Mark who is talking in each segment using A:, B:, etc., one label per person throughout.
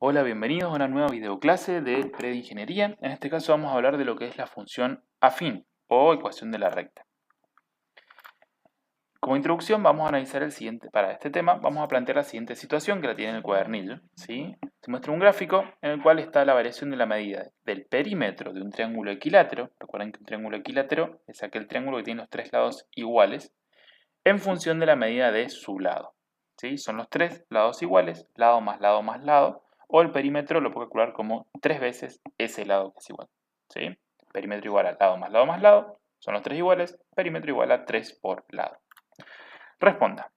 A: Hola, bienvenidos a una nueva videoclase de predingeniería. En este caso vamos a hablar de lo que es la función afín o ecuación de la recta. Como introducción vamos a analizar para este tema vamos a plantear la siguiente situación que la tiene en el cuadernillo, ¿sí? Se muestra un gráfico en el cual está la variación de la medida del perímetro de un triángulo equilátero. Recuerden que un triángulo equilátero es aquel triángulo que tiene los tres lados iguales en función de la medida de su lado, ¿sí? Son los tres lados iguales, lado más lado, o el perímetro lo puedo calcular como 3 veces ese lado que es igual, ¿sí? Perímetro igual a lado más lado, son los tres iguales, perímetro igual a 3 por lado. Responda.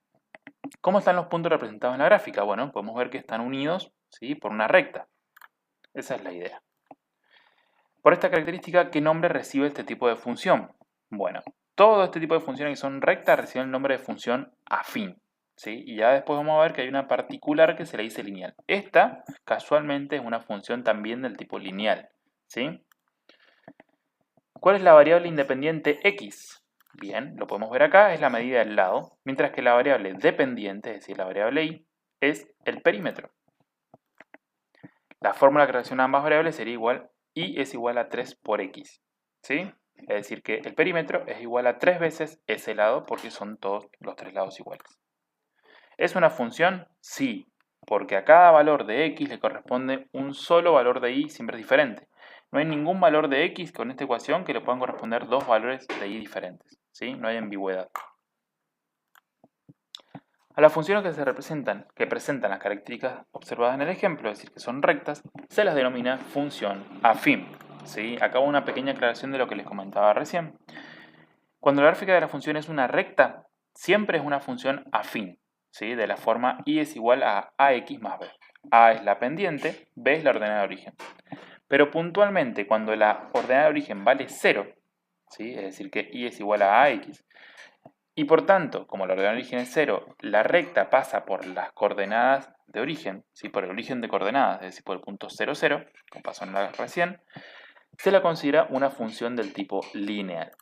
A: ¿Cómo están los puntos representados en la gráfica? Bueno, podemos ver que están unidos, ¿sí?, por una recta. Esa es la idea. Por esta característica, ¿qué nombre recibe este tipo de función? Bueno, todo este tipo de funciones que son rectas reciben el nombre de función afín, ¿sí? Y ya después vamos a ver que hay una particular que se le dice lineal. Esta, casualmente, es una función también del tipo lineal, ¿sí? ¿Cuál es la variable independiente x? Bien, lo podemos ver acá, es la medida del lado, mientras que la variable dependiente, es decir, la variable y, es el perímetro. La fórmula que relaciona ambas variables sería igual, y es igual a 3 por x, ¿sí? Es decir, que el perímetro es igual a 3 veces ese lado porque son todos los tres lados iguales. ¿Es una función? Sí, porque a cada valor de x le corresponde un solo valor de y siempre diferente. No hay ningún valor de x con esta ecuación que le puedan corresponder dos valores de y diferentes, ¿sí? No hay ambigüedad. A las funciones que presentan las características observadas en el ejemplo, es decir, que son rectas, se las denomina función afín, ¿sí? Acabo una pequeña aclaración de lo que les comentaba recién. Cuando la gráfica de la función es una recta, siempre es una función afín, ¿sí? De la forma y es igual a ax más b. A es la pendiente, b es la ordenada de origen. Pero puntualmente, cuando la ordenada de origen vale 0, ¿sí? Es decir, que y es igual a ax, y por tanto, como la ordenada de origen es 0, la recta pasa por las coordenadas de origen, ¿sí? Por el origen de coordenadas, es decir, por el punto 0, 0, como pasó en la recién, se la considera una función del tipo lineal.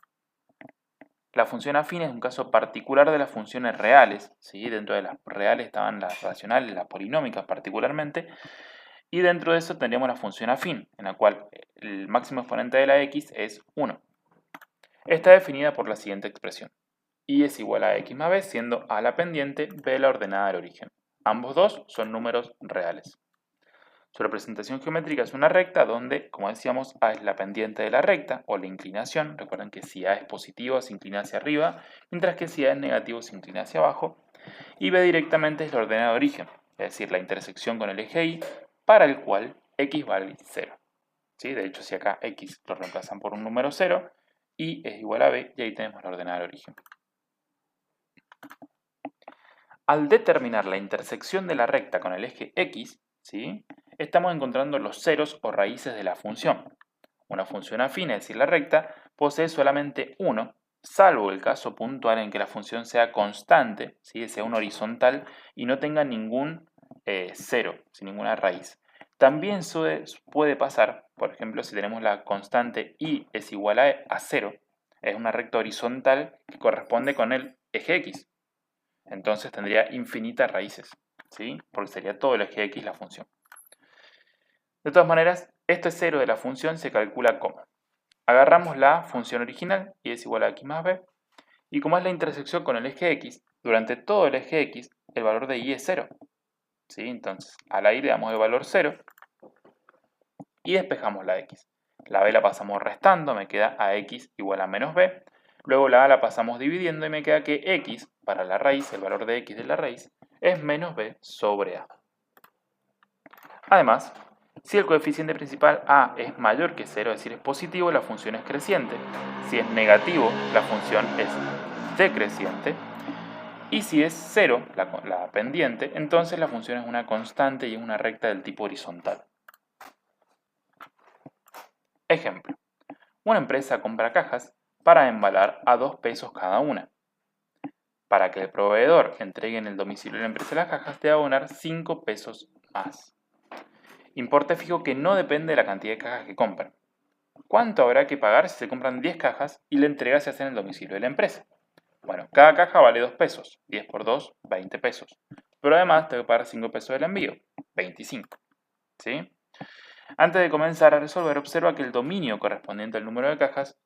A: La función afín es un caso particular de las funciones reales, ¿sí? Dentro de las reales estaban las racionales, las polinómicas particularmente, y dentro de eso tendríamos la función afín, en la cual el máximo exponente de la x es 1. Está definida por la siguiente expresión. Y es igual a x más b, siendo a la pendiente, b la ordenada del origen. Ambos dos son números reales. Su representación geométrica es una recta donde, como decíamos, a es la pendiente de la recta o la inclinación. Recuerden que si a es positivo se inclina hacia arriba, mientras que si a es negativo se inclina hacia abajo. Y b directamente es la ordenada de origen, es decir, la intersección con el eje y, para el cual x vale 0. ¿Sí? De hecho, si acá x lo reemplazan por un número 0, y es igual a b, y ahí tenemos la ordenada del origen. Al determinar la intersección de la recta con el eje x, ¿sí?, estamos encontrando los ceros o raíces de la función. Una función afín, es decir, la recta, posee solamente uno, salvo el caso puntual en que la función sea constante, ¿sí?, sea un horizontal y no tenga ningún cero, sin ninguna raíz. También puede pasar, por ejemplo, si tenemos la constante y es igual a 0, es una recta horizontal que corresponde con el eje x. Entonces tendría infinitas raíces, ¿sí? Porque sería todo el eje x la función. De todas maneras, este cero de la función se calcula como: agarramos la función original, y es igual a x más b, y como es la intersección con el eje x, durante todo el eje x, el valor de y es 0. ¿Sí? Entonces, a la y le damos el valor 0, y despejamos la x. La b la pasamos restando, me queda ax igual a menos b. Luego la a la pasamos dividiendo y me queda que x, para la raíz, el valor de x de la raíz, es menos b sobre a. Además, si el coeficiente principal a es mayor que 0, es decir, es positivo, la función es creciente. Si es negativo, la función es decreciente. Y si es 0, la pendiente, entonces la función es una constante y es una recta del tipo horizontal. Ejemplo. Una empresa compra cajas para embalar a 2 pesos cada una. Para que el proveedor entregue en el domicilio de la empresa las cajas, debe abonar 5 pesos más. Importe fijo que no depende de la cantidad de cajas que compran. ¿Cuánto habrá que pagar si se compran 10 cajas y la entrega se hace en el domicilio de la empresa? Bueno, cada caja vale 2 pesos. 10 por 2, 20 pesos. Pero además tengo que pagar 5 pesos del envío, 25. ¿sí? Antes de comenzar a resolver, observa que el dominio correspondiente al número de cajas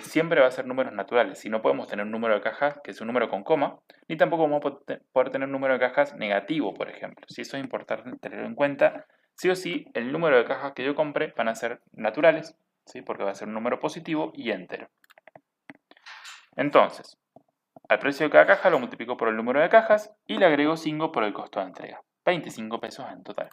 A: siempre va a ser números naturales. Si no podemos tener un número de cajas que es un número con coma, ni tampoco vamos a poder tener un número de cajas negativo, por ejemplo. Si eso es importante tenerlo en cuenta, sí o sí, el número de cajas que yo compre van a ser naturales, ¿sí? Porque va a ser un número positivo y entero. Entonces, al precio de cada caja lo multiplico por el número de cajas y le agrego 5 por el costo de entrega. 25 pesos en total.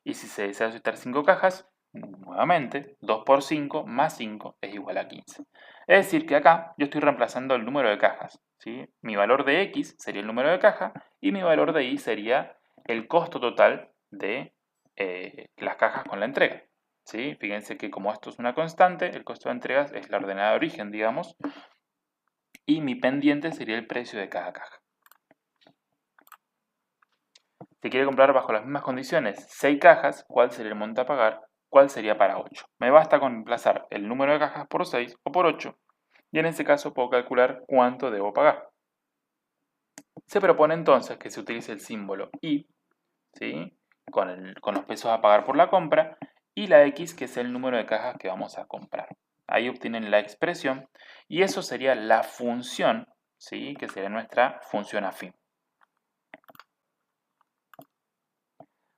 A: Y si se desea solicitar 5 cajas, nuevamente, 2 por 5 más 5 es igual a 15. Es decir, que acá yo estoy reemplazando el número de cajas, ¿sí? Mi valor de X sería el número de caja y mi valor de Y sería el costo total de las cajas con la entrega, ¿sí? Fíjense que como esto es una constante, el costo de entregas es la ordenada de origen, digamos, y mi pendiente sería el precio de cada caja. Si quiere comprar bajo las mismas condiciones 6 cajas, ¿cuál sería el monto a pagar? ¿Cuál sería para 8? Me basta con reemplazar el número de cajas por 6 o por 8 y en ese caso puedo calcular cuánto debo pagar. Se propone entonces que se utilice el símbolo I, ¿sí? con los pesos a pagar por la compra y la X, que es el número de cajas que vamos a comprar. Ahí obtienen la expresión y eso sería la función, ¿sí? Que sería nuestra función afín.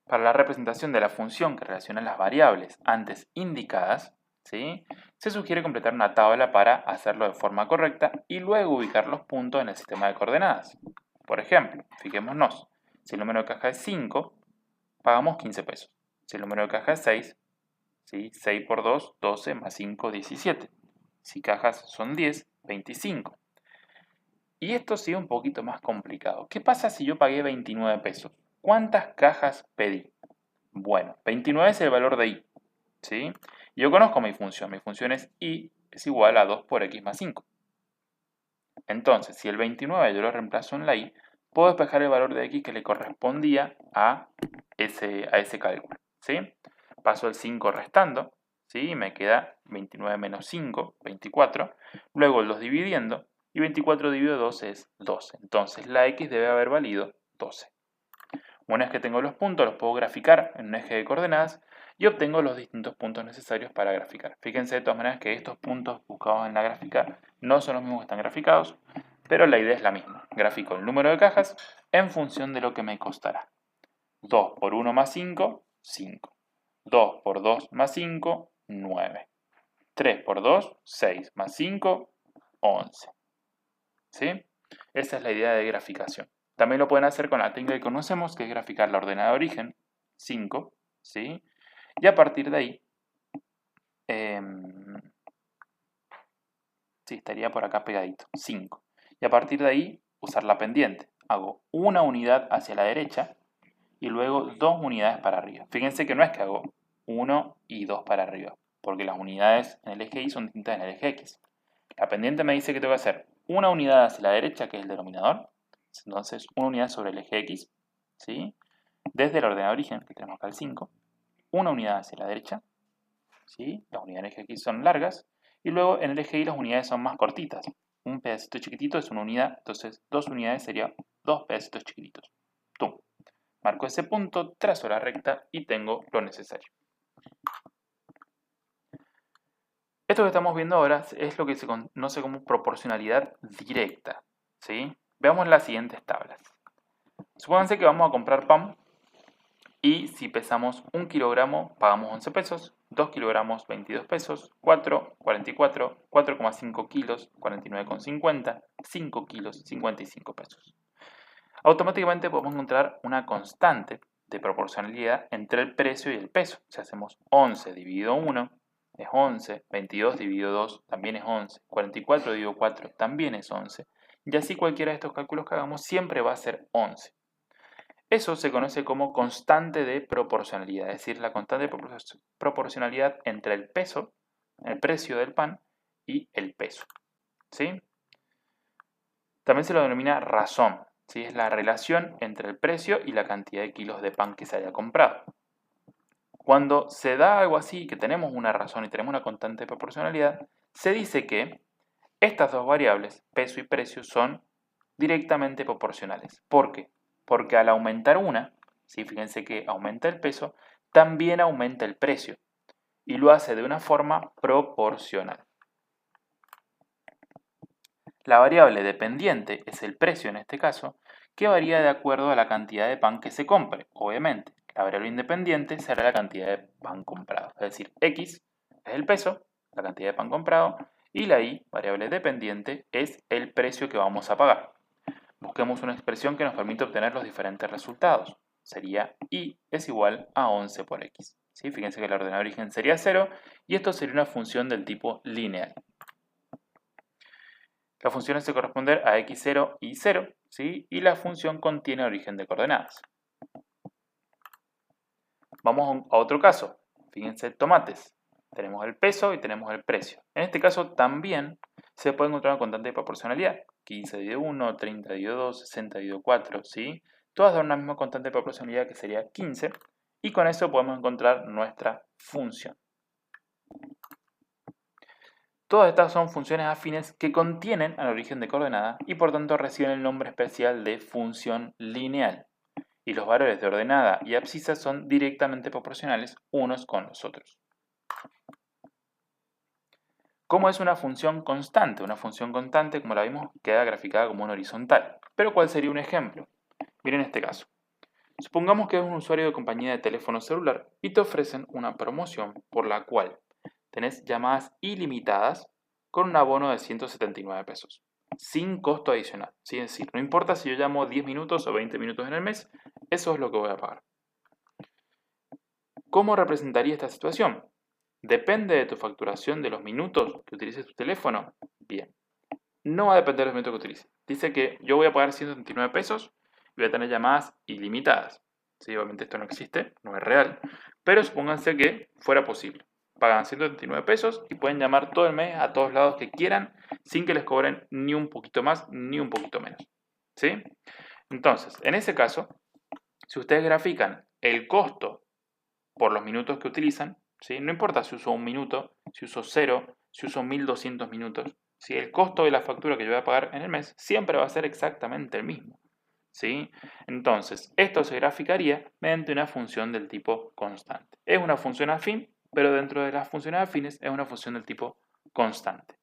A: Para la representación de la función que relaciona las variables antes indicadas, ¿sí? Se sugiere completar una tabla para hacerlo de forma correcta y luego ubicar los puntos en el sistema de coordenadas. Por ejemplo, fijémonos, si el número de caja es 5, pagamos 15 pesos. Si el número de caja es 6, ¿sí? 6 por 2, 12 más 5, 17. Si cajas son 10, 25. Y esto sigue un poquito más complicado. ¿Qué pasa si yo pagué 29 pesos? ¿Cuántas cajas pedí? Bueno, 29 es el valor de y, ¿sí? Yo conozco mi función es y es igual a 2 por x más 5. Entonces, si el 29 yo lo reemplazo en la y, puedo despejar el valor de x que le correspondía a ese cálculo, ¿sí? Paso el 5 restando, ¿sí? Me queda 29 menos 5, 24. Luego los dividiendo, y 24 dividido 12 es 12. Entonces, la x debe haber valido 12. Una vez que tengo los puntos, los puedo graficar en un eje de coordenadas y obtengo los distintos puntos necesarios para graficar. Fíjense de todas maneras que estos puntos buscados en la gráfica no son los mismos que están graficados, pero la idea es la misma. Grafico el número de cajas en función de lo que me costará. 2 por 1 más 5, 5. 2 por 2 más 5, 9. 3 por 2, 6 más 5, 11. ¿Sí? Esa es la idea de graficación. También lo pueden hacer con la técnica que conocemos, que es graficar la ordenada de origen, 5, ¿sí? Y a partir de ahí, sí, estaría por acá pegadito, 5. Y a partir de ahí, usar la pendiente. Hago una unidad hacia la derecha y luego 2 unidades para arriba. Fíjense que no es que hago 1 y 2 para arriba, porque las unidades en el eje Y son distintas en el eje X. La pendiente me dice que tengo que hacer una unidad hacia la derecha, que es el denominador. Entonces, una unidad sobre el eje X, ¿sí? Desde el ordenador de origen, que tenemos acá el 5. Una unidad hacia la derecha, ¿sí? Las unidades en el eje X son largas. Y luego en el eje Y las unidades son más cortitas. Un pedacito chiquitito es una unidad, entonces 2 unidades serían 2 pedacitos chiquititos. ¡Tum! Marco ese punto, trazo la recta y tengo lo necesario. Esto que estamos viendo ahora es lo que se conoce como proporcionalidad directa, ¿sí? Veamos las siguientes tablas. Supónganse que vamos a comprar pan y si pesamos 1 kilogramo pagamos 11 pesos, 2 kilogramos 22 pesos, 4, 44, 4,5 kilos 49,50, 5 kilos 55 pesos. Automáticamente podemos encontrar una constante de proporcionalidad entre el precio y el peso. Si hacemos 11 dividido 1 es 11, 22 dividido 2 también es 11, 44 dividido 4 también es 11, y así cualquiera de estos cálculos que hagamos siempre va a ser 11. Eso se conoce como constante de proporcionalidad, es decir, la constante de proporcionalidad entre el peso, el precio del pan y el peso, ¿sí? También se lo denomina razón, ¿sí? Es la relación entre el precio y la cantidad de kilos de pan que se haya comprado. Cuando se da algo así, que tenemos una razón y tenemos una constante de proporcionalidad, se dice que estas dos variables, peso y precio, son directamente proporcionales. ¿Por qué? Porque al aumentar una, ¿sí? Fíjense que aumenta el peso, también aumenta el precio y lo hace de una forma proporcional. La variable dependiente es el precio en este caso, que varía de acuerdo a la cantidad de pan que se compre, obviamente. La variable independiente será la cantidad de pan comprado, es decir, X es el peso, la cantidad de pan comprado, y la Y, variable dependiente, es el precio que vamos a pagar. Busquemos una expresión que nos permita obtener los diferentes resultados. Sería Y es igual a 11 por X. ¿Sí? Fíjense que la ordenada de origen sería 0 y esto sería una función del tipo lineal. La función hace corresponder a x0 y 0, ¿sí? Y la función contiene origen de coordenadas. Vamos a otro caso. Fíjense, tomates. Tenemos el peso y tenemos el precio. En este caso también se puede encontrar una constante de proporcionalidad. 15 dividido 1, 30 dividido 2, 60 dividido 4, ¿sí? Todas dan una misma constante de proporcionalidad que sería 15. Y con eso podemos encontrar nuestra función. Todas estas son funciones afines que contienen al origen de coordenada y por tanto reciben el nombre especial de función lineal. Y los valores de ordenada y abscisa son directamente proporcionales unos con los otros. ¿Cómo es una función constante? Una función constante, como la vimos, queda graficada como una horizontal. Pero ¿cuál sería un ejemplo? Miren este caso. Supongamos que eres un usuario de compañía de teléfono celular y te ofrecen una promoción por la cual tenés llamadas ilimitadas con un abono de 179 pesos, sin costo adicional. ¿Sí? Es decir, no importa si yo llamo 10 minutos o 20 minutos en el mes, eso es lo que voy a pagar. ¿Cómo representaría esta situación? ¿Depende de tu facturación de los minutos que utilices tu teléfono? Bien. No va a depender de los minutos que utilices. Dice que yo voy a pagar 179 pesos y voy a tener llamadas ilimitadas. Sí, obviamente esto no existe, no es real, pero supónganse que fuera posible. Pagan 179 pesos y pueden llamar todo el mes a todos lados que quieran sin que les cobren ni un poquito más ni un poquito menos. ¿Sí? Entonces, en ese caso, si ustedes grafican el costo por los minutos que utilizan, ¿sí? No importa si uso un minuto, si uso 0, si uso 1200 minutos, ¿sí? El costo de la factura que yo voy a pagar en el mes siempre va a ser exactamente el mismo. ¿Sí? Entonces, esto se graficaría mediante una función del tipo constante. Es una función afín, pero dentro de las funciones afines es una función del tipo constante,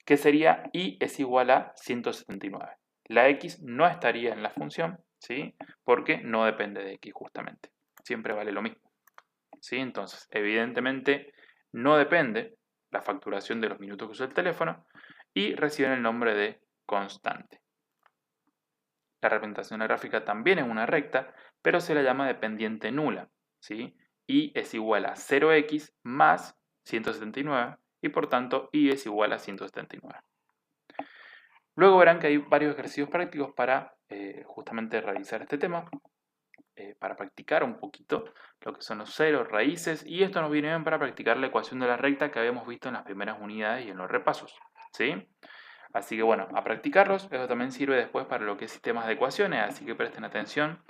A: que sería y es igual a 179. La x no estaría en la función, ¿sí? Porque no depende de x justamente. Siempre vale lo mismo. ¿Sí? Entonces, evidentemente, no depende la facturación de los minutos que usa el teléfono y reciben el nombre de constante. La representación gráfica también es una recta, pero se la llama dependiente nula, ¿sí? Y es igual a 0x más 179 y por tanto y es igual a 179. Luego verán que hay varios ejercicios prácticos para justamente realizar este tema, para practicar un poquito lo que son los ceros, raíces, y esto nos viene bien para practicar la ecuación de la recta que habíamos visto en las primeras unidades y en los repasos, ¿sí? Así que bueno, a practicarlos, eso también sirve después para lo que es sistemas de ecuaciones, así que presten atención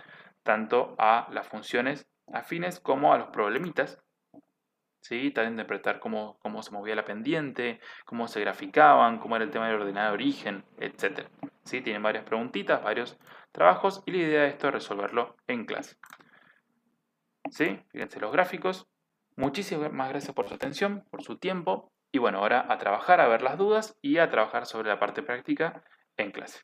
A: tanto a las funciones afines como a los problemitas, ¿sí? También interpretar cómo se movía la pendiente, cómo se graficaban, cómo era el tema del ordenado de origen, etc. ¿Sí? Tienen varias preguntitas, varios trabajos y la idea de esto es resolverlo en clase. ¿Sí? Fíjense los gráficos. Muchísimas gracias por su atención, por su tiempo. Y bueno, ahora a trabajar, a ver las dudas y a trabajar sobre la parte práctica en clase.